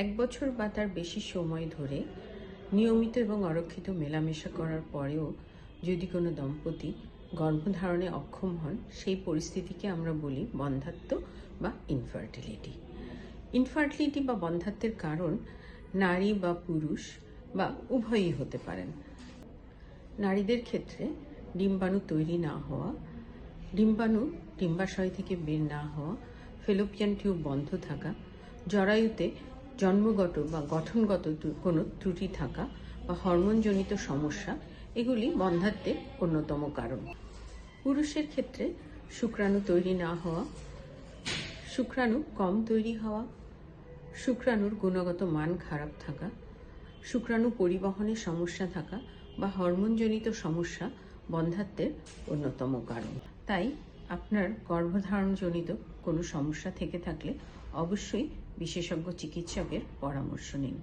1 বছর বা তার বেশি সময় ধরে নিয়মিত এবং অরক্ষিত মেলামেশা করার পরেও যদি কোনো দম্পতি গর্ভধারণে অক্ষম হন, সেই পরিস্থিতিকে আমরা বলি বন্ধ্যাত্ব বা ইনফার্টিলিটি। ইনফার্টিলিটি বা বন্ধ্যাত্বের কারণ নারী বা পুরুষ বা উভয়ই হতে পারেন। নারীদের ক্ষেত্রে ডিম্বাণু তৈরি না হওয়া, ডিম্বাণু ডিম্বাশয় থেকে বের না হওয়া, ফেলোপিয়ান টিউব বন্ধ থাকা, জরায়ুতে জন্মগত বা গঠনগত কোনো ত্রুটি থাকা বা হরমোনজনিত সমস্যা, এগুলি বন্ধ্যাত্বের অন্যতম কারণ। পুরুষের ক্ষেত্রে শুক্রাণু তৈরি না হওয়া, শুক্রাণু কম তৈরি হওয়া, শুক্রাণুর গুণগত মান খারাপ থাকা, শুক্রাণু পরিবহনের সমস্যা থাকা বা হরমোনজনিত সমস্যা বন্ধ্যাত্বের অন্যতম কারণ। তাই আপনার গর্ভধারণজনিত কোনো সমস্যা থেকে থাকলে অবশ্যই বিশেষজ্ঞ চিকিৎসকের পরামর্শ নিন।